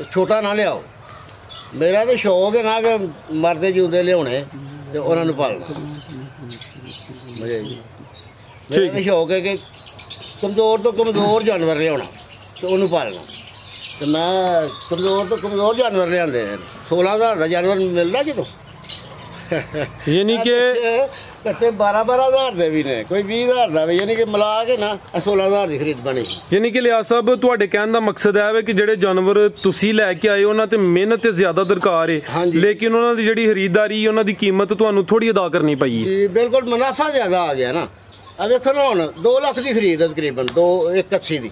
छोटा ना लियाओ। मेरा तो शौक है ना कि मरदे जिउंदे लियाने ते उन्हां नूं पालना। मेरा तो शौक है कि कमज़ोर तो कमज़ोर जानवर लियाना ते उन्हूं पालना। तो मैं कमज़ोर तो कमज़ोर जानवर लियाते 16,000 का जानवर मिलता कितों। यानी कि कट्टे 12,000 ਦੇ ਵੀ ਨੇ, ਕੋਈ 20,000 ਦਾ ਵੀ, यानी कि मिला के ना 16,000 ਦੀ ਖਰੀਦ ਬਣੀ। यानी कि लिहाज साहब ਤੁਹਾਡੇ ਕਹਿਣ ਦਾ ਮਕਸਦ ਹੈ ਕਿ ਜਿਹੜੇ ਜਾਨਵਰ ਤੁਸੀਂ ਲੈ ਕੇ ਆਏ ਉਹਨਾਂ ਤੇ ਮਿਹਨਤ ਤੇ ਜ਼ਿਆਦਾ ਦਰਕਾਰ ਹੈ, ਲੇਕਿਨ ਉਹਨਾਂ ਦੀ ਜਿਹੜੀ ਖਰੀਦਦਾਰੀ ਉਹਨਾਂ ਦੀ ਕੀਮਤ ਤੁਹਾਨੂੰ ਥੋੜੀ ਅਦਾ ਕਰਨੀ ਪਈ ਹੈ। ਜੀ ਬਿਲਕੁਲ ਮੁਨਾਫਾ ਜ਼ਿਆਦਾ ਆ ਗਿਆ ਨਾ। ਆ ਵੇਖੋ ਨਾ ਹੁਣ 2 ਲੱਖ ਦੀ ਖਰੀਦ ਹੈ ਤਕਰੀਬਨ 180 ਦੀ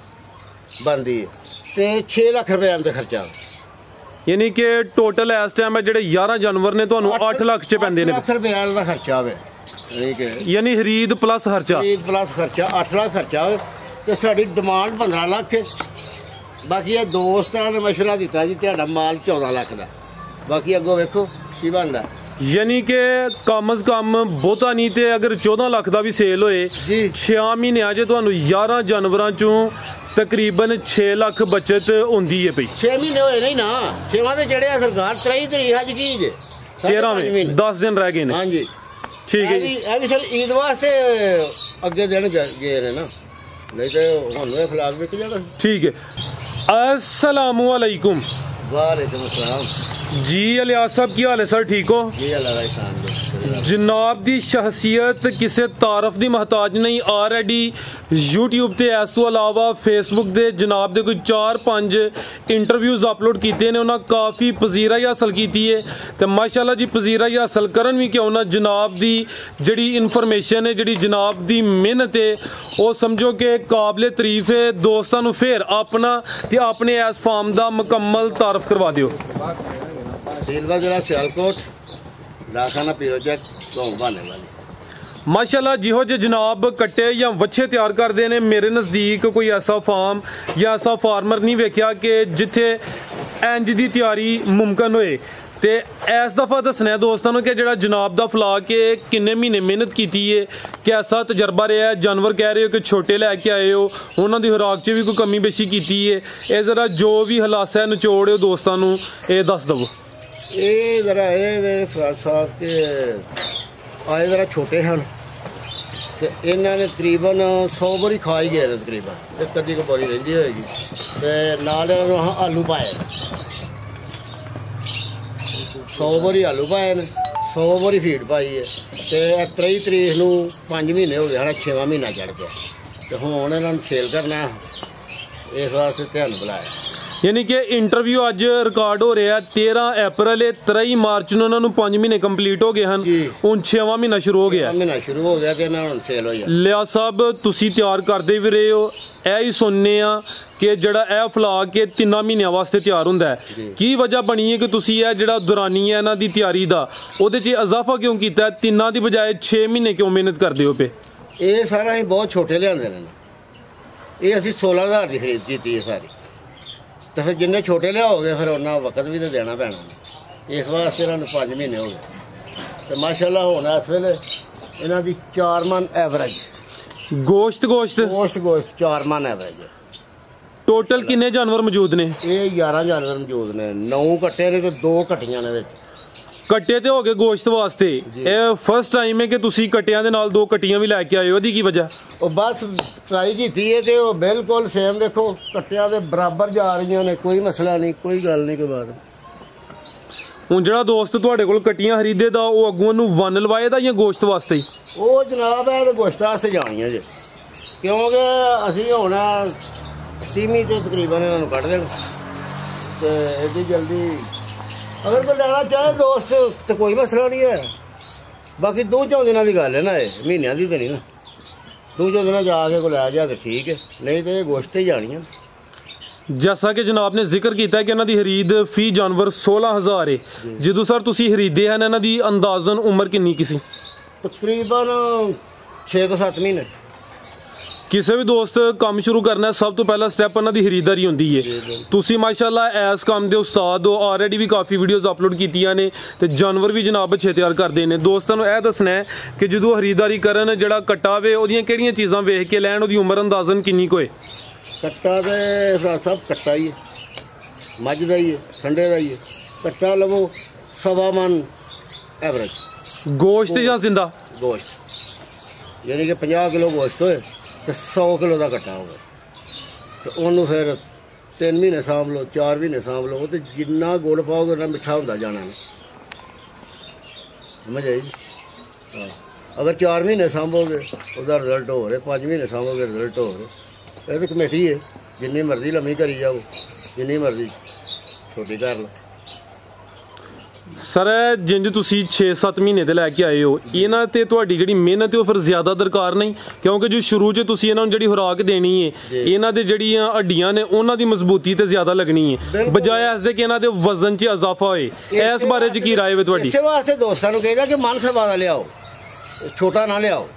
ਬਣਦੀ ਹੈ ਤੇ 6 ਲੱਖ ਰੁਪਏ ਦਾ ਖਰਚਾ। यानी कि टोटल इस टाइम है ਜਿਹੜੇ 11 ਜਾਨਵਰ ਨੇ ਤੁਹਾਨੂੰ 8 ਲੱਖ ਚ ਪੈਂਦੇ ਨੇ। 8 ਲੱਖ ਰੁਪਏ ਦਾ ਖਰਚਾ ਹੋਵੇ, यानी खरीद प्लस खर्चा। खरीद प्लस खर्चा 8 लाख खर्चा हो तो साड़ी डिमांड 15 लाख है। बाकी ये दोस्तां ने मशवरा दिता जी तुहाडा माल 14 लाख का, बाकी अगों वेखो की बनदा। यानी कि कम अज कम बहुता नहीं तो अगर 14 लाख का भी सेल होए 6 महीने च तुहानू 11 जानवरां चों तकरीबन 6 लाख बचत होंदी है पई। 6 महीने होए नहीं ना, 6वां ते चढ़िया सरकार 23 तरीक अज की जे 13वें 10 दिन रह गए ने। हाँ जी ठीक है जी। सर ईद वास्ते अगे दिन गए ने ना, नहीं तो हुण फिलहाल बिक जाना। ठीक है। अस्सलामु अलैकुम। वालेकुम अस्सलाम जी। अलियास साहब की हाल है सर, ठीक हो जी? अल्लाह जनाब दी शख्सियत किसी तारफ दी महताज नहीं। ऑलरेडी यूट्यूब ते इस तो अलावा फेसबुक दे जनाब दे कोई 4-5 इंटरव्यूज़ अपलोड किए ने, उन्हें काफ़ी पजीराई हासिल की है। तो माशाल्लाह जी पजीराई हासिल करन भी क्यों ना, जनाब दी जड़ी इन्फॉर्मेशन है, जड़ी जनाब दी मेहनत है, वो समझो कि काबिल तारीफ है। दोस्तों नूं फिर अपना ते अपने इस फार्म का मुकम्मल तारफ करवा दिओ। सिलवा जिला सियालकोट दाखाना पीरोजक गाँव बाने वाली। माशाल्लाह जिहो जे जनाब कट्टे या वच्छे तैयार करते हैं, मेरे नज़दीक कोई ऐसा फार्म या ऐसा फार्मर नहीं वेख्या कि जिथे इंज दी तैयारी मुमकिन होए। तो इस दफ़ा दसना दोस्तों कि जो जनाब का फला के किन्ने महीने मेहनत की है, कैसा तजर्बा रहा है। जानवर कह रहे हो कि छोटे लैके आए हो, उन्होंने खुराक च भी कोई कमी बेशी की है, ये जरा जो भी हलासा है निचोड़ हो दोस्तों ये दस दवो। ये जरा ये फराज साहब के आए जरा छोटे हैं तो इन्होंने तकरीबन 100 बोरी खा ही गए तकरीबन, एक अद्धी को बोरी रही होगी। तो नाल आलू पाए 100 बोरी आलू पाए ने, 100 बोरी फीड पाई है। तो 23 तरीक नूं 5 महीने हो गए, साढ़ा 6वां महीना चढ़ गया। तो हुण इन्हां नूं सेल करना इस वास्ते ध्यान बुलाया। यानी कि इंटरव्यू अज रिकॉर्ड हो रहा है 13 अप्रैल, 23 मार्च ਨੂੰ ਉਹਨਾਂ ਨੂੰ 5 ਮਹੀਨੇ ਕੰਪਲੀਟ ਹੋ ਗਏ ਹਨ। ਹੁਣ 6ਵਾਂ ਮਹੀਨਾ ਸ਼ੁਰੂ ਹੋ ਗਿਆ। ਮਹੀਨਾ ਸ਼ੁਰੂ ਹੋ ਗਿਆ ਤੇ ਇਹਨਾਂ ਹੁਣ ਸੇਲ ਹੋ ਜਾਣਾ। ਲਿਆ ਸਾਹਿਬ ਤੁਸੀਂ ਤਿਆਰ ਕਰਦੇ ਵੀ ਰਹੇ ਹੋ, ਇਹ ਹੀ ਸੁਣਨੇ ਆ ਕਿ ਜਿਹੜਾ ਇਹ ਫਲਾ ਕੇ 3 ਮਹੀਨਿਆਂ ਵਾਸਤੇ ਤਿਆਰ ਹੁੰਦਾ ਹੈ। ਕੀ ਵਜ੍ਹਾ ਬਣੀ ਹੈ ਕਿ ਤੁਸੀਂ ਇਹ ਜਿਹੜਾ ਦੁਰਾਨੀ ਹੈ ਇਹਨਾਂ ਦੀ ਤਿਆਰੀ ਦਾ ਉਹਦੇ 'ਚ ਇਜ਼ਾਫਾ ਕਿਉਂ ਕੀਤਾ ਹੈ? 3 ਦੀ ਬਜਾਏ 6 ਮਹੀਨੇ ਕਿਉਂ ਮਿਹਨਤ ਕਰਦੇ ਹੋ ਪਏ? ਇਹ ਸਾਰਾ ਹੀ ਬਹੁਤ ਛੋਟੇ ਲਿਆਂਦੇ ਨੇ, ਇਹ ਅਸੀਂ 16,000 ਦੀ ਖਰੀਦ ਕੀਤੀ ਹੈ ਸਾਰੀ। तो फिर जिन्ने छोटे लियाओगे फिर उन्ना वक्त भी तो देना पैना, इस वास्ते इन्होंने 5 महीने हो गए। तो माशाल्लाह होना इस वेले इन्हों की 4 मन एवरेज गोश्त 4 मन एवरेज। टोटल किन्ने जानवर मौजूद ने? ये 11 जानवर मौजूद ने, 9 कट्टे ने तो 2 कट्टियां ने। कट्टे तो हो गए गोश्त वास्ते, ये फर्स्ट टाइम है कि तुसी कट्टियां दे नाल 2 कट्टियां भी लैके आए हो, दी की वजह? बस ट्राई की है तो बिल्कुल सेम देखो कट्टियां दे बराबर जा रही ने, कोई मसला नहीं, कोई गल नहीं। कोई बात हुण जिहड़ा दोस्त तुहाडे कोल कट्टियां खरीदे दा ओह अगों नूं वन लवाए दा या गोश्त वास्ते ही? ओह जनाब है तो गोश्त वास्ते जानियां जे, क्योंकि असीं हुण 30 ते तकरीबन इन्हां नूं कढ देना ते एडी जल्दी अगर कोई लेना चाहे दोस्त तो कोई मसला नहीं है। बाकी 2-4 दिनों की गल है ना, महीनों की तो नहीं ना। 2-4 दिन जाके कोई लै जा तो ठीक है, नहीं तो गोश्त ही जानी है। जैसा कि जनाब ने जिक्र किया कि इन्हों की खरीद फी जानवर 16,000 है। जो सर तुसी खरीदे हैं इन्हों की अंदाजन उम्र कितनी किसी? तकरीबन 6 तो 7 महीने। किसी भी दोस्त काम शुरू करना है सब तो पहला स्टैप इन्हों की खरीदारी होंदी है। तुसी माशाल्लाह इस काम के उस्ताद हो, ऑलरेडी भी काफ़ी वीडियोज़ अपलोड कीतियां ने ते जानवर भी जनाब अच्छे तैयार करते हैं। दोस्तों को यह दसना है कि जो खरीदारी करन जिहड़ा कट्टा वे ओहदियां किहड़ियां चीज़ां वेख के लैण, ओहदी उम्र अंदाजन किन्नी को है? कट्टा तो सब कट्टा ही है, मझ का ही है, संडे का ही है। कट्टा लवो 1.25 मन एवरेज गोश्त या जिंदा गोश्त, यानी कि 50 किलो गोश्त होए तो 100 किलो का कट्टा होगा। तो उन्होंने फिर 3 महीने सांभ लो, 4 महीने सांभ लो, तो जिन्ना गुड़ पाओगे उन्ना मिठा होता जाना नहीं। समझ आई? हाँ, अगर 4 महीने सांभोगे उसका रिजल्ट हो रहे, 5 महीने सांभोगे रिजल्ट हो रहे। ये तो कमेटी है, जिन्नी मर्जी लम्मी करी जाओ, जिन्नी मर्जी छोटी कर लो। सर जिंज तुसी 6-7 महीने ਦੇ ਲੈ ਕੇ ਆਏ ਹੋ, ਇਹਨਾਂ ਤੇ ਤੁਹਾਡੀ ਜਿਹੜੀ ਮਿਹਨਤ ਹੈ ਉਹ ਫਿਰ ਜ਼ਿਆਦਾ ਦਰਕਾਰ ਨਹੀਂ, ਕਿਉਂਕਿ ਜੋ ਸ਼ੁਰੂ 'ਚ ਤੁਸੀਂ ਇਹਨਾਂ ਨੂੰ ਜਿਹੜੀ ਖੁਰਾਕ ਦੇਣੀ ਹੈ, ਇਹਨਾਂ ਦੇ ਜਿਹੜੀਆਂ ਹੱਡੀਆਂ ਨੇ ਉਹਨਾਂ ਦੀ ਮਜ਼ਬੂਤੀ ਤੇ ਜ਼ਿਆਦਾ ਲੱਗਣੀ ਹੈ, ਬਜਾਏ ਇਸ ਦੇ ਕਿ ਇਹਨਾਂ ਦੇ ਵਜ਼ਨ 'ਚ ਇਜ਼ਾਫਾ ਹੋਏ। ਇਸ ਬਾਰੇ 'ਚ ਕੀ ਰਾਏ ਹੈ ਤੁਹਾਡੀ? ਇਸੇ ਵਾਸਤੇ ਦੋਸਤਾਂ ਨੂੰ ਕਹਿੰਦਾ ਕਿ ਮਨ ਸਭਾ ਦਾ ਲਿਆਓ, ਛੋਟਾ ਨਾ ਲਿਆਓ।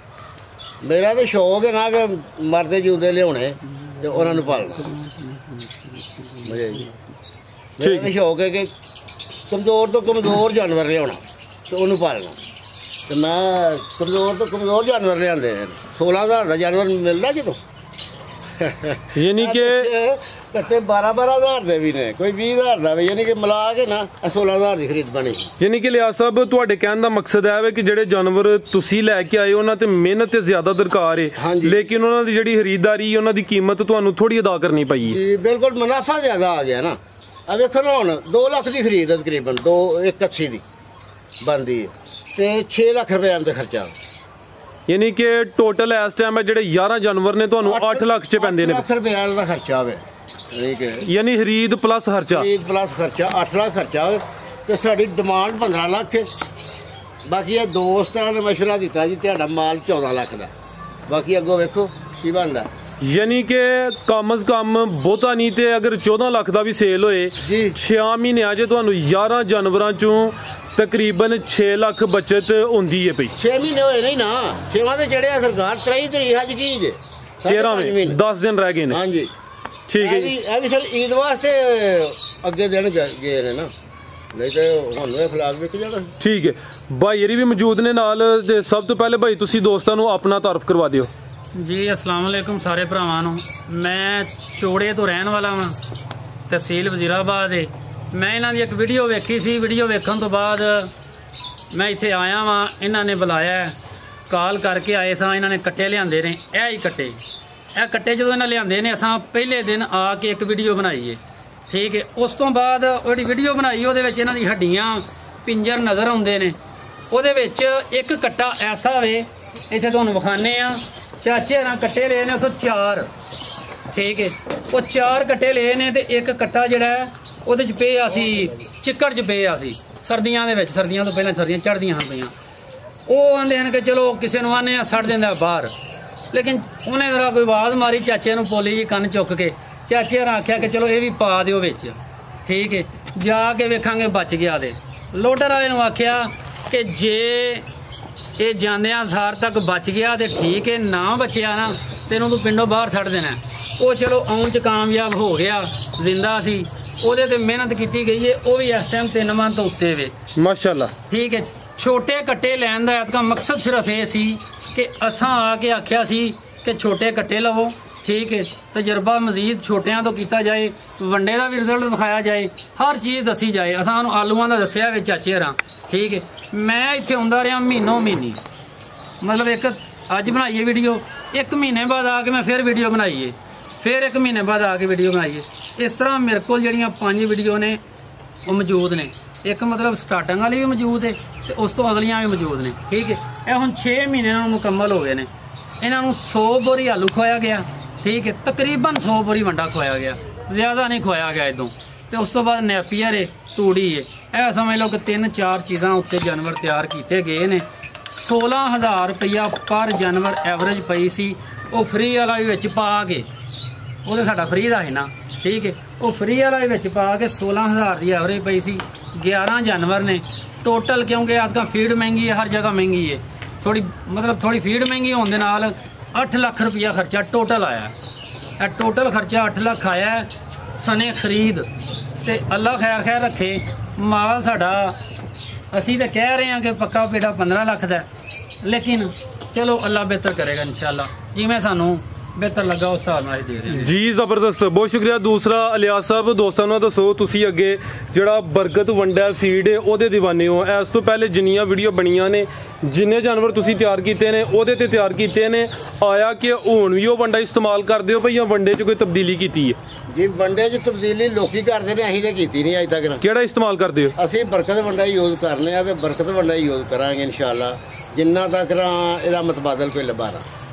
ਮੇਰਾ ਤਾਂ ਸ਼ੌਕ ਹੈ ਨਾ ਕਿ ਮਰਦੇ ਜਿਉਂਦੇ ਲਿਆਉਣੇ ਤੇ ਉਹਨਾਂ ਨੂੰ ਪਾਲਣਾ। ਮੇਰਾ ਤਾਂ ਸ਼ੌਕ ਹੈ ਕਿ कमज़ोर तो कमज़ोर जानवर लिया तो उन्होंने पालना। तो मैं कमज़ोर तो कमज़ोर जानवर लिया 16,000 का जानवर मिलता कितों? यानी कि कट्टे 12,000 ਦੇ ਵੀ ਨੇ, कोई 20,000 ਦਾ ਵੀ, यानी कि मिला के ना 16,000 ਦੀ ਖਰੀਦ ਬਣੀ। यानी कि लिया साहब ਤੁਹਾਡੇ ਕਹਿਣ ਦਾ ਮਕਸਦ ਹੈ ਕਿ ਜਿਹੜੇ ਜਾਨਵਰ ਤੁਸੀਂ ਲੈ ਕੇ ਆਏ ਉਹਨਾਂ ਤੇ ਮਿਹਨਤ ਤੇ ਜ਼ਿਆਦਾ ਦਰਕਾਰ ਹੈ, ਲੇਕਿਨ ਉਹਨਾਂ ਦੀ ਜਿਹੜੀ ਖਰੀਦਦਾਰੀ ਉਹਨਾਂ ਦੀ ਕੀਮਤ ਤੁਹਾਨੂੰ ਥੋੜੀ ਅਦਾ ਕਰਨੀ ਪਈ ਹੈ। ਜੀ ਬਿਲकुल, मुनाफा ज़्यादा आ गया ना। अब देखो ना हुण 2 ਲੱਖ की खरीद है तकरीबन 180 की बनती है, तो 6 ਲੱਖ रुपये आंदे खर्चा। यानी कि टोटल इस टाइम है जेडे 11 जानवर ने ਤੁਹਾਨੂੰ 8 ਲੱਖ ਚ ਪੈਂਦੇ ਨੇ। 8 ਲੱਖ रुपये का खर्चा होवे, यानी खरीद प्लस खर्चा, खरीद प्लस खर्चा 8 ਲੱਖ खर्चा होवे। तो साडी डिमांड 15 ਲੱਖ है। बाकी ये दोस्तां ने मशवरा दिता जी तुहाडा माल 14 ਲੱਖ ਦਾ, बाकी अगों वेखो की बनदा। यानी कि कम अज कम बहुता नहीं तो अगर 14 ਲੱਖ का भी सेल होए 6 महीने जे तुहानू 11 जानवरों चों तकरीबन 6 ਲੱਖ बचत होंदी है पई। 6 महीने होए नहीं ना, 6वां ते चढ़िया सरकार 23 तरीक अज की जे 13 में 10 दिन रह गए। हाँ जी ठीक है। ये भी सर ईद वास्ते अगे दिन गए ने ना, नहीं तो हुण फिलहाल विक जाना। ठीक है, भाई यरी भी मौजूद ने नाल। सब तो पहले भाई तुसी दोस्तां नू अपना तारफ करवा दिओ। जी अस्सलाम वालेकुम सारे भरावां नूं। मैं चोड़े तो रहन वाला वां, तहसील वजीराबाद है। मैं इन्हां दी एक वीडियो वेखी सी, वीडियो वेखण तो बाद मैं इत्थे आया वां। इन्हां ने बुलाया, कॉल करके आए सां। इन्हां ने कट्टे लिआंदे ने, ए ही कट्टे। ਇਹ कट्टे जो इन्हें लिआंदे ने असां पहले दिन आके एक वीडियो बनाई है, ठीक है। उस तो बाद वो वीडियो बनाई ਉਹਦੇ ਵਿੱਚ ਇਹਨਾਂ ਦੀ ਹੱਡੀਆਂ ਪਿੰਜਰ ਨਜ਼ਰ ਆਉਂਦੇ ਨੇ। ਉਹਦੇ ਵਿੱਚ ਇੱਕ कट्टा ऐसा ਵੇ, ਇੱਥੇ ਤੁਹਾਨੂੰ ਵਿਖਾਣੇ ਆ। चाचे ना कट्टे ले ने उतो 4, ठीक है। वो 4 कट्टे ले ने ते एक कट्टा जिहड़ा है ਉਹਦੇ ਚ ਪਿਆ ਸੀ ਚਿੱਕੜ ਚ ਪਿਆ ਸੀ ਸਰਦੀਆਂ ਦੇ ਵਿੱਚ। ਸਰਦੀਆਂ ਤੋਂ ਪਹਿਲਾਂ ਸਰਦੀਆਂ ਚੜ੍ਹਦੀਆਂ ਹਨ ਪਈਆਂ। ਉਹ ਆਂਦੇ ਹਨ ਕਿ ਚਲੋ ਕਿਸੇ ਨੂੰ ਆਨੇ ਆ ਛੱਡ ਦਿੰਦਾ ਬਾਹਰ, ਲੇਕਿਨ ਉਹਨੇ ਜਰਾ ਕੋਈ ਆਵਾਜ਼ ਮਾਰੀ ਚਾਚੇ ਨੂੰ, ਪੋਲੀ ਜੀ ਕੰਨ ਚੁੱਕ ਕੇ। ਚਾਚੇ ਨੇ ਆਖਿਆ ਕਿ ਚਲੋ ਇਹ ਵੀ ਪਾ ਦਿਓ ਵਿੱਚ, ਠੀਕ ਹੈ। ਜਾ ਕੇ ਵੇਖਾਂਗੇ ਬਚ ਗਿਆ। ਦੇ ਲੋਡਰ ਵਾਲੇ ਨੂੰ ਆਖਿਆ ਕਿ ਜੇ ਇਹ ਜਾਂਦਿਆਂ ਸਾਰ ਤੱਕ ਬਚ ਗਿਆ ਤੇ ਠੀਕ ਹੈ, ਨਾ ਬਚਿਆ ਨਾ ਤੈਨੂੰ ਤੂੰ ਪਿੰਡੋਂ ਬਾਹਰ ਛੱਡ ਦੇਣਾ। ਉਹ ਚਲੋ ਆਉਣ 'ਚ ਕਾਮਯਾਬ ਹੋ ਗਿਆ, ਜ਼ਿੰਦਾ ਸੀ। ਉਹਦੇ ਤੇ ਮਿਹਨਤ ਕੀਤੀ ਗਈ ਹੈ। ਉਹ ਵੀ ਇਸ ਟਾਈਮ 3 ਮਨ ਤੋਂ ਉੱਤੇ ਵੇ, ਮਾਸ਼ਾਅੱਲਾ, ਠੀਕ ਹੈ। ਛੋਟੇ ਕੱਟੇ ਲੈਣ ਦਾ ਇਹਦਾ ਮਕਸਦ ਸਿਰਫ ਇਹ ਸੀ ਕਿ ਅਸਾਂ ਆ ਕੇ ਆਖਿਆ ਸੀ ਕਿ ਛੋਟੇ ਕੱਟੇ ਲਵੋ, ठीक है। तजर्बा मजीद छोटियां तो किया जाए, वनडे का भी रिजल्ट दिखाया जाए, हर चीज़ दसी जाए। असां आलूआं दा दस्सिया विच चाचे हरां, ठीक है। मैं इत्थे आउंदा रहा महीनों महीने, मतलब एक अज बनाई है वीडियो, 1 महीने बाद आके मैं फिर वीडियो बनाई है, फिर 1 महीने बाद आके वीडियो बनाई है। इस तरह मेरे को जड़ियाँ 5 वीडियो ने वो मौजूद ने, एक मतलब स्टार्टिंग वाली भी मौजूद है तो उस तो अगलियां भी मौजूद ने, ठीक है। यह हुण 6 महीने मुकम्मल हो गए ने। इन्हों 100 बोरी आलू खुआया गया, ठीक है, तकरीबन 100 बोरी वंडा खुआया गया, ज़्यादा नहीं खुआया गया इदों। तो उस तो बाद नैपियर है, तूड़ी है, यह समझ लो कि 3-4 चीज़ां उत्ते जानवर तैयार किए गए ने। 16,000 रुपया पर जानवर एवरेज पई सी, वो फ्री वाला भी विच पा के, वो तो साडा फ्री का है ना, ठीक है, वो फ्री वाला भी विच पा के 16,000 की एवरेज पई सी। 11 जानवर ने टोटल, क्योंकि आजकल फीड महंगी है, हर जगह महंगी है, थोड़ी मतलब थोड़ी फीड महंगी होने दे नाल 8 लाख रुपया खर्चा टोटल आया। टोटल खर्चा 8 लाख आया सने खरीद। ते अल्लाह खैर खैर रखे, माल साडा असी तो कह रहे हैं कि पक्का पेड़ा 15 लाख का, लेकिन चलो अल्लाह बेहतर करेगा इंशाल्लाह। जिवें सानू ਬਿਹਤਰ ਲੱਗਾ ਉਸ ਹਿਸਾਬ ਨਾਲ ਦੇ ਰਹੇ ਜੀ। ਜ਼ਬਰਦਸਤ, ਬਹੁਤ ਸ਼ੁਕਰੀਆ। ਦੂਸਰਾ ਇਲਿਆਸ ਸਾਹਿਬ, ਦੋਸਤਾਂ ਨੂੰ ਦੱਸੋ ਤੁਸੀਂ ਅੱਗੇ ਜਿਹੜਾ ਬਰਕਤ ਵੰਡਾ ਫੀਡ ਉਹਦੇ دیਵਾਨੇ ਹੋ। ਇਸ ਤੋਂ ਪਹਿਲੇ ਜਿੰਨੀਆਂ ਵੀਡੀਓ ਬਣੀਆਂ ਨੇ, ਜਿੰਨੇ ਜਾਨਵਰ ਤੁਸੀਂ ਤਿਆਰ ਕੀਤੇ ਨੇ ਉਹਦੇ ਤੇ ਤਿਆਰ ਕੀਤੇ ਨੇ, ਆਇਆ ਕਿ ਹੁਣ ਵੀ ਉਹ ਵੰਡਾ ਇਸਤੇਮਾਲ ਕਰਦੇ ਹੋ ਜਾਂ ਵੰਡੇ 'ਚ ਕੋਈ ਤਬਦੀਲੀ ਕੀਤੀ ਹੈ? ਜੀ ਵੰਡੇ 'ਚ ਤਬਦੀਲੀ ਲੋਕੀ ਕਰਦੇ ਨੇ, ਅਸੀਂ ਤਾਂ ਕੀਤੀ ਨਹੀਂ ਅਜੇ ਤੱਕ। ਕਿਹੜਾ ਇਸਤੇਮਾਲ ਕਰਦੇ ਹੋ? ਅਸੀਂ ਬਰਕਤ ਵੰਡਾ ਯੂਜ਼ ਕਰਨੇ ਆ ਤੇ ਬਰਕਤ ਵੰਡਾ ਯੂਜ਼ ਕਰਾਂਗੇ ਇਨਸ਼ਾਅੱਲਾ, ਜਿੰਨਾ ਤੱਕ ਇਹਦਾ ਮਤਬਾਦਲ ਕੋਈ ਲੱਭਾ ਨਾ।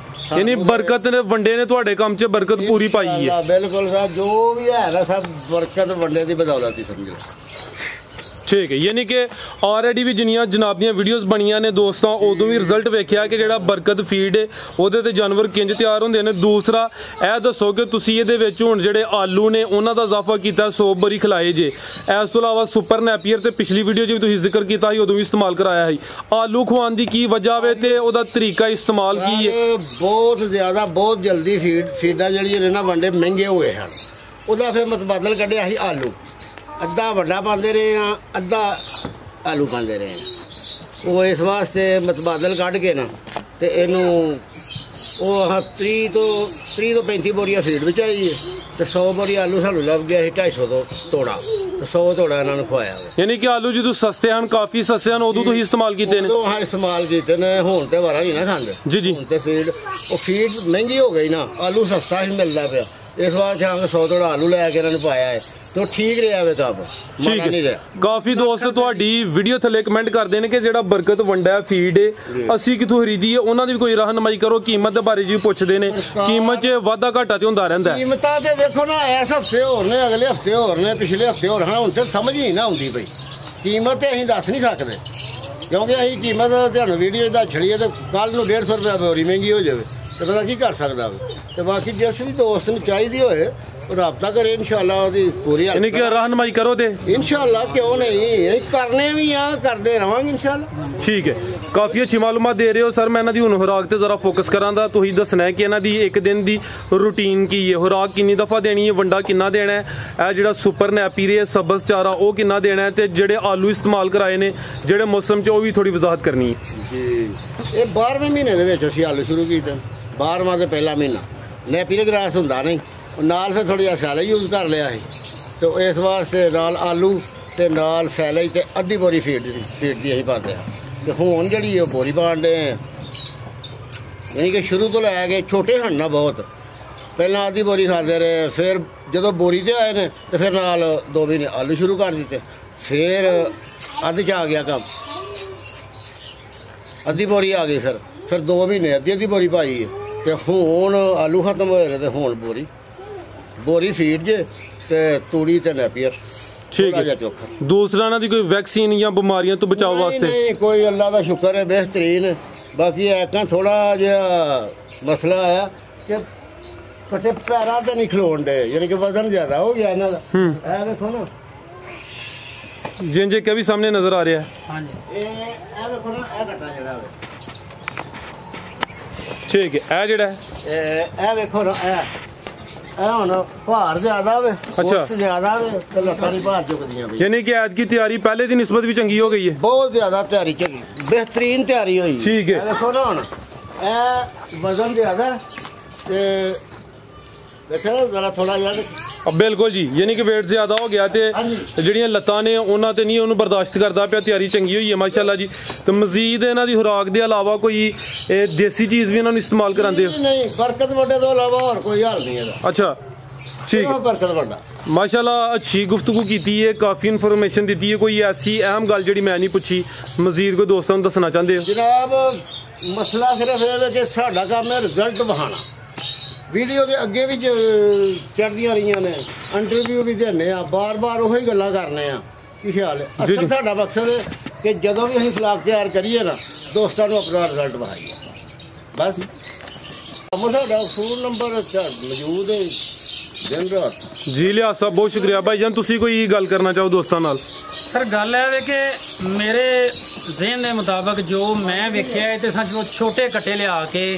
ਯਾਨੀ ਬਰਕਤ ਨੇ ਵੰਡੇ ਨੇ ਤੁਹਾਡੇ ਕੰਮ 'ਚ ਬਰਕਤ ਪੂਰੀ ਪਾਈ ਹੈ। ਬਿਲਕੁਲ ਸਰ, ਜੋ ਵੀ ਹੈ ਨਾ ਸਭ ਬਰਕਤ ਵੰਡੇ ਦੀ ਬਦੌਲਤ ਹੀ ਸਮਝੋ। ਠੀਕ ਹੈ, ਯਾਨੀ ਕਿ ਆਲਰੇਡੀ ਵੀ ਜਿੰਨੀਆਂ ਜਨਾਬ ਦੀਆਂ ਵੀਡੀਓਜ਼ ਬਣੀਆਂ ਨੇ ਦੋਸਤਾਂ, ਉਦੋਂ ਵੀ ਰਿਜ਼ਲਟ ਵੇਖਿਆ ਕਿ ਜਿਹੜਾ ਬਰਕਤ ਫੀਡ ਹੈ ਉਹਦੇ ਤੇ ਜਾਨਵਰ ਕਿੰਜ ਤਿਆਰ ਹੁੰਦੇ ਨੇ। ਦੂਸਰਾ ਇਹ ਦੱਸੋ ਕਿ ਤੁਸੀਂ ਇਹਦੇ ਵਿੱਚ ਹੁਣ ਜਿਹੜੇ ਆਲੂ ਨੇ ਉਹਨਾਂ ਦਾ ਇਜ਼ਾਫਾ ਕੀਤਾ, 100 ਬਰੀ ਖਿਲਾਏ ਜੇ। ਇਸ ਤੋਂ ਇਲਾਵਾ ਸੁਪਰ ਨੈਪੀਅਰ ਤੇ ਪਿਛਲੀ ਵੀਡੀਓ 'ਚ ਵੀ ਤੁਸੀਂ ਜ਼ਿਕਰ ਕੀਤਾ ਸੀ, ਉਦੋਂ ਵੀ ਇਸਤੇਮਾਲ ਕਰਾਇਆ ਸੀ। ਆਲੂ ਖਵਾਉਣ ਦੀ ਕੀ ਵਜ੍ਹਾ ਵੇ ਤੇ ਉਹਦਾ ਤਰੀਕਾ ਇਸਤੇਮਾਲ ਕੀ ਹੈ? ਬਹੁਤ ਜ਼ਿਆਦਾ ਬਹੁਤ ਜਲਦੀ ਫੀਡਾਂ ਜਿਹੜੀਆਂ ਨੇ ਨਾ ਵੰਡੇ ਮਹਿੰਗੇ ਹੋਏ ਹਨ, ਉਹਦਾ ਫਿਰ ਮਤਬਾਦਲ ਕੱਢਿਆ ਸੀ ਆਲੂ। ਅੱਧਾ ਵੱਡਾ ਪਾਉਂਦੇ ਰਹੇ ਆ, ਅੱਧਾ ਆਲੂ ਪਾਉਂਦੇ ਰਹੇ ਆ। ਉਹ ਇਸ ਵਾਸਤੇ ਮਤਬਾਦਲ ਕੱਢ ਕੇ ਨਾ ਤੇ ਇਹਨੂੰ ਉਹ 30 ਤੋਂ 35 ਬੋਰੀਆਂ ਫੀਡ ਵਿੱਚ ਆਈ ਹੈ ਤੇ 100 ਬੋਰੀ ਆਲੂ ਸਾਨੂੰ ਲੱਭ ਗਿਆ ਸੀ 250 ਤੋਂ ਤੋੜਾ, ਤੇ 100 ਤੋੜਾ ਇਹਨਾਂ ਨੂੰ ਖਵਾਇਆ। ਯਾਨੀ ਕਿ ਆਲੂ ਜਦੋਂ ਸਸਤੇ ਹਨ, ਕਾਫੀ ਸਸਤੇ ਹਨ, ਉਦੋਂ ਤੁਸੀਂ ਇਸਤੇਮਾਲ ਕੀਤੇ ਨੇ? ਉਦੋਂ ਹਾਂ ਇਸਤੇਮਾਲ ਕੀਤੇ ਨੇ, ਹੁਣ ਤੇ ਵਾਰਾ ਨਹੀਂ ਨਾ ਖਾਂਦੇ। ਜੀ ਜੀ। ਹੁਣ ਤੇ ਫੀਡ ਮਹਿੰਗੀ ਹੋ ਗਈ ਨਾ, ਆਲੂ ਸਸਤਾ ਹੀ ਮਿਲਦਾ ਪਿਆ, ਇਸ ਵਾਰ 100 ਤੋੜਾ ਆਲੂ ਲੈ ਕੇ ਇਹਨਾਂ ਨੇ ਪਾਇਆ ਹੈ ਤੇ ਠੀਕ ਰਿਹਾ ਵੇ ਤਾਂ ਮਾੜਾ ਨਹੀਂ ਰਿਹਾ। ਕਾਫੀ ਦੋਸਤ ਤੁਹਾਡੀ ਵੀਡੀਓ ਥੱਲੇ ਕਮੈਂਟ ਕਰਦੇ ਨੇ ਕਿ ਜਿਹੜਾ ਬਰਕਤ ਵੰਡਾ ਫੀਡ ਅਸੀਂ ਕਿੱਥੋਂ ਖਰੀਦੀਏ, ਉਹਨਾਂ ਦੀ ਵੀ ਕੋਈ ਰਹਿਨਮਾਈ ਕਰੋ। ਕੀਮਤ ਦੇ ਬਾਰੇ ਜੀ ਪੁੱਛਦੇ ਨੇ, ਕੀਮਤ 'ਚ ਵਾਧਾ ਘਾਟਾ ਤੇ ਹੁੰਦਾ ਰਹਿੰਦਾ। ਕੀਮਤਾਂ ਤੇ ਵੇਖੋ ਨਾ, ਇਸ ਹਫਤੇ ਹੋਰ ਨੇ, ਅਗਲੇ ਹਫਤੇ ਹੋਰ ਨੇ, ਪਿਛਲੇ ਹਫਤੇ ਹੋਰ ਹਨ। ਹੁਣ ਤੇ ਸਮਝ ਹੀ ਨਾ ਆਉਂਦੀ ਪਈ ਕੀਮਤ, ਤੇ ਅਸੀਂ ਦੱਸ ਨਹੀਂ ਸਕਦੇ ਕਿਉਂਕਿ ਅਸੀਂ ਕੀਮਤ ਤੁਹਾਨੂੰ ਵੀਡੀਓ ਦਾ ਛੜੀਏ ਤੇ ਕੱਲ ਨੂੰ 150 ਰੁਪਏ ਬੋਰੀ ਮਹਿੰਗੀ ਹੋ ਜਾਵੇ ਤੇ ਪਤਾ ਕੀ ਕਰ ਸਕਦਾ ਵੇ। ਤੇ ਬਾਕੀ ਜਿਸ ਵੀ ਦੋਸਤ ਨੂੰ ਚਾਹੀਦੀ ਹੋਏ ਰਾਬਤਾ ਕਰੇ, ਇਨਸ਼ਾਅੱਲਾ ਉਹਦੀ ਪੂਰੀ ਯਾਨੀ ਕਿ ਰਹਿਨਮਾਈ ਕਰੋ ਤੇ ਇਨਸ਼ਾਅੱਲਾ, ਕਿਉਂ ਨਹੀਂ, ਅਸੀਂ ਕਰਨੇ ਵੀ ਆ, ਕਰਦੇ ਰਵਾਂਗੇ ਇਨਸ਼ਾਅੱਲਾ। ਠੀਕ ਹੈ, ਕਾਫੀ ਅੱਛੀ ਮਾਲੂਮਾਤ ਦੇ ਰਹੇ ਹੋ ਸਰ। ਮੈਂ ਇਹਨਾਂ ਦੀ ਹੁਣ ਖੁਰਾਕ ਤੇ ਜ਼ਰਾ ਫੋਕਸ ਕਰਾਂਗਾ। ਤੁਸੀਂ ਦੱਸਣਾ ਹੈ ਕਿ ਇਹਨਾਂ ਦੀ ਇੱਕ ਦਿਨ ਦੀ ਰੂਟੀਨ ਕੀ ਹੈ, ਖੁਰਾਕ ਕਿੰਨੀ ਦਫਾ ਦੇਣੀ ਹੈ, ਵੰਡਾ ਕਿੰਨਾ ਦੇਣਾ ਹੈ, ਇਹ ਜਿਹੜਾ ਸੁਪਰ ਨੈਪੀਅਰ ਹੈ ਸਬਜ਼ ਚਾਰਾ ਉਹ ਕਿੰਨਾ ਦੇਣਾ ਹੈ, ਤੇ ਜਿਹੜੇ ਆਲੂ ਇਸਤੇਮਾਲ ਕਰਾਏ ਨੇ ਜਿਹੜੇ ਮੌਸਮ 'ਚ, ਉਹ ਵੀ ਥੋੜੀ ਵਜ਼ਾਹਤ ਕਰਨੀ ਹੈ ਜੀ। ਇਹ 12ਵੇਂ ਮਹੀਨੇ ਦੇ ਵਿੱਚ ਅਸੀਂ ਆਲੂ ਸ਼ੁਰੂ ਕੀਤੇ, 12ਵਾਂ ਦੇ ਪਹਿਲਾ ਮਹੀਨਾ ਨੈਪੀਅਰ ਗ੍ਰਾਸ ਹੁੰਦਾ ਨਹੀਂ, ਨਾਲ ਫਿਰ ਥੋੜ੍ਹਾ ਜਿਹਾ ਸੈਲੇਜ ਯੂਜ਼ ਕਰ ਲਿਆ ਸੀ, ਤੇ ਇਸ ਵਾਸਤੇ ਨਾਲ ਆਲੂ ਤੇ ਨਾਲ ਸੈਲੇਜ ਤੇ ਅੱਧੀ ਬੋਰੀ ਫੀਡ ਦੀ ਅਸੀਂ ਪਾਉਂਦੇ ਹਾਂ। ਤੇ ਹੁਣ ਜਿਹੜੀ ਉਹ ਬੋਰੀ ਪਾਉਂਦੇ ਆ, ਯਾਨੀ ਕਿ ਸ਼ੁਰੂ ਤੋਂ ਲੈ ਕੇ ਛੋਟੇ ਹਨ ਨਾ ਬਹੁਤ, ਪਹਿਲਾਂ ਅੱਧੀ ਬੋਰੀ ਖਾਂਦੇ ਰਹੇ, ਫਿਰ ਜਦੋਂ ਬੋਰੀ 'ਤੇ ਆਏ ਨੇ ਤੇ ਫਿਰ ਨਾਲ 2 ਮਹੀਨੇ ਆਲੂ ਸ਼ੁਰੂ ਕਰ ਦਿੱਤੇ, ਫਿਰ ਅੱਧ 'ਚ ਆ ਗਿਆ ਕੰਮ, ਅੱਧੀ ਬੋਰੀ ਆ ਗਈ, ਫਿਰ 2 ਮਹੀਨੇ ਅੱਧੀ ਬੋਰੀ ਪਾਈ ਹੈ, ਤੇ ਹੁਣ ਆਲੂ ਖਤਮ ਹੋਏ ਨੇ ਤੇ ਹੁਣ ਬੋਰੀ ਫੀਡ ਜੇ ਤੇ ਤੂੜੀ ਤੇ ਨੈਪੀਅਰ। ਠੀਕ ਹੈ। ਦੂਸਰਾ ਇਹਨਾਂ ਦੀ ਕੋਈ ਵੈਕਸੀਨ ਜਾਂ ਬਿਮਾਰੀਆਂ ਤੋਂ ਬਚਾਓ ਵਾਸਤੇ? ਨਹੀਂ, ਕੋਈ ਅੱਲਾ ਦਾ ਸ਼ੁਕਰ ਹੈ ਬਿਹਤਰੀਨ। ਬਾਕੀ ਐਕਾਂ ਥੋੜਾ ਜਿਹਾ ਮਸਲਾ ਆਇਆ ਕਿ ਕੱਟੇ ਪੈਰਾਂ ਤੇ ਨਹੀਂ ਖਲੋਣ ਦੇ, ਯਾਨੀ ਕਿ ਵਜ਼ਨ ਜ਼ਿਆਦਾ ਹੋ ਗਿਆ ਇਹਨਾਂ ਦਾ। ਇਹ ਵੇਖੋ ਨਾ, ਜਿੰਜੇ ਕਿ ਵੀ ਸਾਹਮਣੇ ਨਜ਼ਰ ਆ ਰਿਹਾ ਹੈ। ਹਾਂਜੀ, ਇਹ ਵੇਖੋ ਨਾ, ਇਹ ਕੱਟਾ ਜਿਹੜਾ ਵੇ, ਠੀਕ ਹੈ। ਇਹ ਜਿਹੜਾ ਇਹ ਵੇਖੋ ਨਾ, ਇਹ ਹੁਣ ਭਾਰ ਜ਼ਿਆਦਾ ਵੇ, ਅੱਛਾ ਜ਼ਿਆਦਾ ਵੇ ਤੇ ਲੱਤਾਂ ਨਹੀਂ ਭਾਰ ਚੁੱਕਦੀਆਂ ਵੀ। ਯਾਨੀ ਕਿ ਅੱਜ ਦੀ ਤਿਆਰੀ ਪਹਿਲੇ ਦੀ ਨਿਸਬਤ ਵੀ ਚੰਗੀ ਹੋ ਗਈ ਹੈ, ਬਹੁਤ ਜ਼ਿਆਦਾ ਤਿਆਰੀ ਚੰਗੀ, ਬਿਹਤਰੀਨ ਤਿਆਰੀ ਹੋਈ। ਠੀਕ ਹੈ। ਦੇਖੋ ਨਾ ਹੁਣ ਇਹ ਵਜ਼ਨ ਜ਼ਿਆਦਾ ਤੇ ਦੇਖੋ ਜ਼ਰਾ ਥੋੜਾ ਜਿਹਾ, ਬਿਲਕੁਲ ਜੀ, ਯਾਨੀ ਕਿ weight ਜ਼ਿਆਦਾ ਹੋ ਗਿਆ ਤੇ ਜਿਹੜੀਆਂ ਲੱਤਾਂ ਨੇ ਉਹਨਾਂ ਤੇ ਨਹੀਂ ਉਹਨੂੰ ਬਰਦਾਸ਼ਤ ਕਰਦਾ ਪਿਆ। ਤਿਆਰੀ ਚੰਗੀ ਹੋਈ ਹੈ ਮਾਸ਼ਾਅੱਲਾ ਜੀ। ਤੇ ਮਜ਼ੀਦ ਇਹਨਾਂ ਦੀ ਖੁਰਾਕ ਦੇ ਇਲਾਵਾ ਕੋਈ ਦੇਸੀ ਚੀਜ਼ ਵੀ ਇਹਨਾਂ ਨੂੰ ਇਸਤੇਮਾਲ ਕਰਾਉਂਦੇ ਹੋ? ਨਹੀਂ, ਬਰਕਤ ਵੱਡੇ ਤੋਂ ਇਲਾਵਾ ਹੋਰ ਕੋਈ ਹਾਲ ਨਹੀਂ ਇਹਦਾ। ਅੱਛਾ, ਠੀਕ ਹੈ। ਬਰਕਤ ਵੱਡਾ ਮਾਸ਼ਾਅੱਲਾ ਅੱਛੀ ਗੁਫ਼ਤਗੂ ਕੀਤੀ ਹੈ, ਕਾਫੀ ਇਨਫੋਰਮੇਸ਼ਨ ਦਿੱਤੀ ਹੈ। ਕੋਈ ਐਸੀ ਅਹਿਮ ਗੱਲ ਜਿਹੜੀ ਮੈਂ ਨਹੀਂ ਪੁੱਛੀ, ਮਜ਼ੀਦ ਕੋਈ ਦੋਸਤਾਂ ਨੂੰ ਦੱਸਣਾ ਚਾਹੁੰਦੇ ਹੋ? ਜਨਾਬ, ਮਸਲਾ ਸਿਰਫ ਇਹ ਹੈ ਕਿ ਸਾਡਾ ਕੰਮ ਹੈ ਰਿਜ਼ਲਟ ਵਿਖਾਉਣਾ। ਵੀਡੀਓ ਦੇ ਅੱਗੇ ਵੀ ਚੜ੍ਹਦੀਆਂ ਰਹੀਆਂ ਨੇ, ਇੰਟਰਵਿਊ ਵੀ ਦਿੰਦੇ ਆ, ਬਾਰ-ਬਾਰ ਉਹੀ ਗੱਲਾਂ ਕਰਨੇ ਆ। ਕੀ ਖਿਆਲ ਹੈ? ਅਸਲ ਸਾਡਾ ਮਕਸਦ ਹੈ ਕਿ ਜਦੋਂ ਵੀ ਅਸੀਂ ਫਲਾਗ ਤਿਆਰ ਕਰੀਏ ਨਾ, ਦੋਸਤਾਂ ਨੂੰ ਆਪਣਾ ਰਿਜ਼ਲਟ ਵਿਖਾਈਏ, ਬਸ। ਸਾਡਾ ਫੋਨ ਨੰਬਰ ਮੌਜੂਦ ਹੈ ਦਿਨ ਰਾਤ। ਜੀ ਲਿਆਸ ਸਾਹਿਬ, ਬਹੁਤ ਸ਼ੁਕਰੀਆ। ਭਾਈ ਜਾਨ, ਤੁਸੀਂ ਕੋਈ ਗੱਲ ਕਰਨਾ ਚਾਹੋ ਦੋਸਤਾਂ ਨਾਲ? ਸਰ ਗੱਲ ਇਹ ਵੇ ਕਿ ਮੇਰੇ ਜ਼ਿਹਨ ਦੇ ਮੁਤਾਬਕ ਜੋ ਮੈਂ ਵੇਖਿਆ ਹੈ ਤੇ ਸਾਨੂੰ ਛੋਟੇ ਕੱਟੇ ਲਿਆ ਕੇ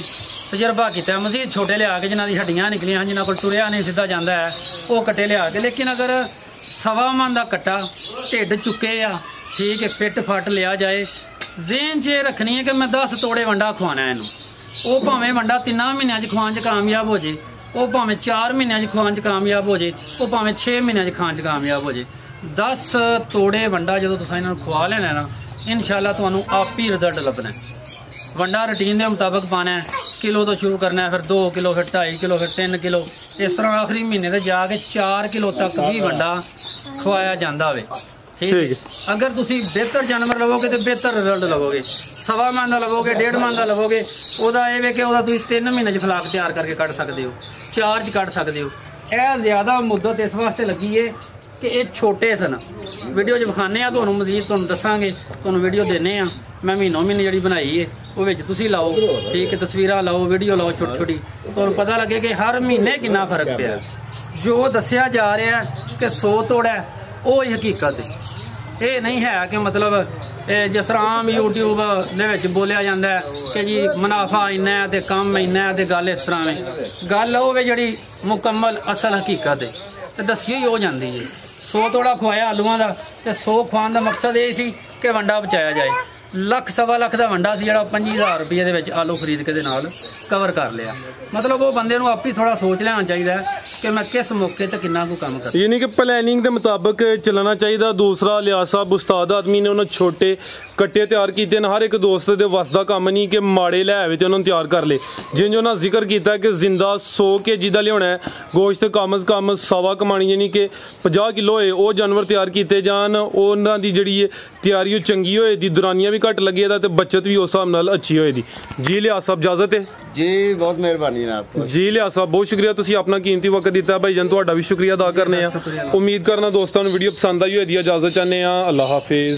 ਤਜਰਬਾ ਕੀਤਾ, ਮਜ਼ੀਦ ਛੋਟੇ ਲਿਆ ਕੇ ਜਿਨ੍ਹਾਂ ਦੀ ਹੱਡੀਆਂ ਨਿਕਲੀਆਂ, ਜਿਨ੍ਹਾਂ ਕੋਲ ਤੁਰਿਆ ਨਹੀਂ ਸਿੱਧਾ ਜਾਂਦਾ ਹੈ, ਉਹ ਕੱਟੇ ਲਿਆ ਕੇ। ਲੇਕਿਨ ਅਗਰ 1.25 ਮਣ ਦਾ ਕੱਟਾ ਢਿੱਡ ਚੁੱਕੇ ਆ, ਠੀਕ ਹੈ, ਫਿੱਟ ਫੱਟ ਲਿਆ ਜਾਏ, ਜ਼ਿਹਨ 'ਚ ਰੱਖਣੀ ਹੈ ਕਿ ਮੈਂ 10 ਤੋੜੇ ਵੰਡਾ ਖਵਾਉਣਾ ਇਹਨੂੰ, ਉਹ ਭਾਵੇਂ ਵੰਡਾ 3 ਮਹੀਨਿਆਂ 'ਚ ਖਵਾਉਣ 'ਚ ਕਾਮਯਾਬ ਹੋ ਜੇ, ਉਹ ਭਾਵੇਂ 4 ਮਹੀਨਿਆਂ 'ਚ ਖਵਾਉਣ 'ਚ ਕਾਮਯਾਬ ਹੋ ਜੇ, ਉਹ ਭਾਵੇਂ 6 ਮਹੀਨਿਆਂ 'ਚ ਖਾਣ 'ਚ ਕਾਮਯਾਬ ਹੋ ਜੇ। 10 ਤੋੜੇ ਵੰਡਾ ਜਦੋਂ ਤੁਸੀਂ ਇਹਨਾਂ ਨੂੰ ਖਵਾ ਲੈਣਾ ਨਾ, ਇਨਸ਼ਾਅੱਲਾ ਤੁਹਾਨੂੰ ਆਪ ਹੀ ਰਿਜ਼ਲਟ ਲੱਭਣਾ। ਵੰਡਾ ਰੂਟੀਨ ਦੇ ਮੁਤਾਬਕ ਪਾਣਾ, ਕਿਲੋ ਤੋਂ ਸ਼ੁਰੂ ਕਰਨਾ, ਫਿਰ 2 ਕਿਲੋ, ਫਿਰ 2.5 ਕਿਲੋ, ਫਿਰ 3 ਕਿਲੋ, ਇਸ ਤਰ੍ਹਾਂ ਆਖਰੀ ਮਹੀਨੇ ਤੇ ਜਾ ਕੇ 4 ਕਿਲੋ ਤੱਕ ਵੀ ਵੰਡਾ ਖਵਾਇਆ ਜਾਂਦਾ ਹੋਵੇ। ਠੀਕ ਹੈ। ਅਗਰ ਤੁਸੀਂ ਬਿਹਤਰ ਜਾਨਵਰ ਲਵੋਗੇ ਤੇ ਬਿਹਤਰ ਰਿਜ਼ਲਟ ਲਵੋਗੇ। 1.25 ਮਣ ਦਾ ਲਵੋਗੇ, 1.5 ਮਣ ਦਾ ਲਵੋਗੇ, ਉਹਦਾ ਇਹ ਵੇ ਕਿ ਉਹਦਾ ਤੁਸੀਂ 3 ਮਹੀਨੇ 'ਚ ਫਲਾਕ ਤਿਆਰ ਕਰਕੇ ਕੱਢ ਸਕਦੇ ਹੋ, 4 'ਚ ਕੱਢ ਸਕਦੇ ਹੋ। ਇਹ ਜ਼ਿਆਦਾ ਮੁੱਦਤ ਇਸ ਵਾਸਤੇ ਲੱਗੀ ਏ ਕਿ ਇਹ ਛੋਟੇ ਸਨ। ਵੀਡੀਓ 'ਚ ਵਿਖਾਉਂਦੇ ਆ ਤੁਹਾਨੂੰ, ਮਜ਼ੀਦ ਤੁਹਾਨੂੰ ਦੱਸਾਂਗੇ, ਤੁਹਾਨੂੰ ਵੀਡੀਓ ਦਿੰਦੇ ਆ। ਮੈਂ ਮਹੀਨੇ ਜਿਹੜੀ ਬਣਾਈ ਏ ਉਹ ਵਿੱਚ ਤੁਸੀਂ ਲਾਓ, ਠੀਕ ਹੈ, ਤਸਵੀਰਾਂ ਲਾਓ, ਵੀਡੀਓ ਲਾਓ ਛੋਟੀ ਛੋਟੀ, ਤੁਹਾਨੂੰ ਪਤਾ ਲੱਗੇ ਕਿ ਹਰ ਮਹੀਨੇ ਕਿੰਨਾ ਫਰਕ ਪਿਆ। ਜੋ ਦੱਸਿਆ ਜਾ ਰਿਹਾ ਕਿ 100 ਤੋੜਾ ਉਹ ਹੀ ਹਕੀਕਤ ਹੈ। ਇਹ ਨਹੀਂ ਹੈ ਕਿ ਮਤਲਬ ਜਿਸ ਤਰ੍ਹਾਂ ਆਮ YouTube ਦੇ ਵਿੱਚ ਬੋਲਿਆ ਜਾਂਦਾ ਹੈ ਕਿ ਜੀ ਮੁਨਾਫਾ ਇੰਨਾ ਹੈ ਤੇ ਕੰਮ ਇੰਨਾ ਹੈ ਤੇ ਗੱਲ ਇਸ ਤਰ੍ਹਾਂ ਹੈ। ਗੱਲ ਉਹ ਵੇ ਜਿਹੜੀ ਮੁਕੰਮਲ ਅਸਲ ਹਕੀਕਤ ਹੈ ਤੇ ਦੱਸੀ ਹੀ ਹੋ ਜਾਂਦੀ ਹੈ। 100 ਤੋੜਾ ਖਵਾਇਆ ਆਲੂਆਂ ਦਾ ਤੇ 100 ਖਵਾਉਣ ਦਾ ਮਕਸਦ ਇਹ ਸੀ ਕਿ ਵੰਡਾ ਬਚਾਇਆ ਜਾਏ। 1.25 ਲੱਖ ਦਾ ਵੰਡਾ ਸੀ ਜਿਹੜਾ 25,000 ਰੁਪਏ ਦੇ ਵਿੱਚ ਆਲੂ ਖਰੀਦ ਕੇ ਦੇ ਨਾਲ ਕਵਰ ਕਰ ਲਿਆ। ਮਤਲਬ ਉਹ ਬੰਦੇ ਨੂੰ ਆਪ ਹੀ ਥੋੜਾ ਸੋਚ ਲੈਣਾ ਚਾਹੀਦਾ ਕਿ ਮੈਂ ਕਿਸ ਮੌਕੇ ਤੇ ਕਿੰਨਾ ਕੁ ਕੰਮ ਕਰਾਂ, ਯਾਨੀ ਕਿ ਪਲੈਨਿੰਗ ਦੇ ਮੁਤਾਬਕ ਚੱਲਣਾ ਚਾਹੀਦਾ। ਦੂਸਰਾ ਲਿਆਜ਼ ਸਾਹਿਬ ਉਸਤਾਦ ਆਦਮੀ ਨੇ ਉਹਨਾਂ ਛੋਟੇ ਕੱਟੇ ਤਿਆਰ ਕੀਤੇ ਨੇ। ਹਰ ਇੱਕ ਦੋਸਤ ਦੇ ਵੱਸ ਦਾ ਕੰਮ ਨਹੀਂ ਕਿ ਮਾੜੇ ਲੈ ਆਵੇ ਤੇ ਉਹਨਾਂ ਨੂੰ ਤਿਆਰ ਕਰ ਲੇ। ਜਿੰਜ ਉਹਨਾਂ ਜ਼ਿਕਰ ਕੀਤਾ ਕਿ ਜ਼ਿੰਦਾ 100 kg ਦਾ ਲਿਆਉਣਾ ਹੈ ਗੋਸ਼ਤ, ਕਮ ਅਜ਼ ਕਮ ਸਵਾ ਕਮਾਣੀ, ਯਾਨੀ ਕਿ 50 ਕਿਲੋ ਹੋਏ ਉਹ ਜਾਨਵਰ ਤਿਆਰ ਕੀਤੇ ਜਾਣ। ਉਹਨਾਂ ਦੀ ਜਿਹੜੀ ਹੈ ਤਿਆਰੀ ਉਹ ਚੰਗੀ ਹੋਏ ਦੀ, ਦੁਰਾਨੀਆਂ ਵੀ ਘੱਟ ਲੱਗੇ ਦਾ ਤੇ ਬੱਚਤ ਵੀ ਉਸ ਹਿਸਾਬ ਨਾਲ ਅੱਛੀ ਹੋਏ ਦੀ। ਜੀ ਲਿਆਜ਼ ਸਾਹਿਬ ਇਜਾਜ਼ਤ ਹੈ ਜੀ, ਬਹੁਤ ਮਿਹਰਬਾਨੀ ਜਨਾਬ ਜੀ। ਲਿਆਜ਼ ਸਾਹਿਬ ਬਹੁਤ ਸ਼ੁਕਰੀਆ, ਤੁਸੀਂ ਆਪਣਾ ਕੀਮਤੀ ਵਕਤ ਦਿੱਤਾ। ਭਾਈ ਜਾਨ ਤੁਹਾਡਾ ਵੀ ਸ਼ੁਕਰੀਆ ਅਦਾ ਕਰਨੇ ਆ। ਉਮੀਦ ਕਰਨਾ ਦੋਸਤਾਂ ਨੂੰ ਵੀਡੀਓ ਪਸੰਦ ਆਈ ਹੋਏਗੀ। ਇਜਾਜ਼ਤ ਚਾਹੁੰਦੇ ਆ, ਅੱਲਾਹ ਹਾਫਿਜ਼।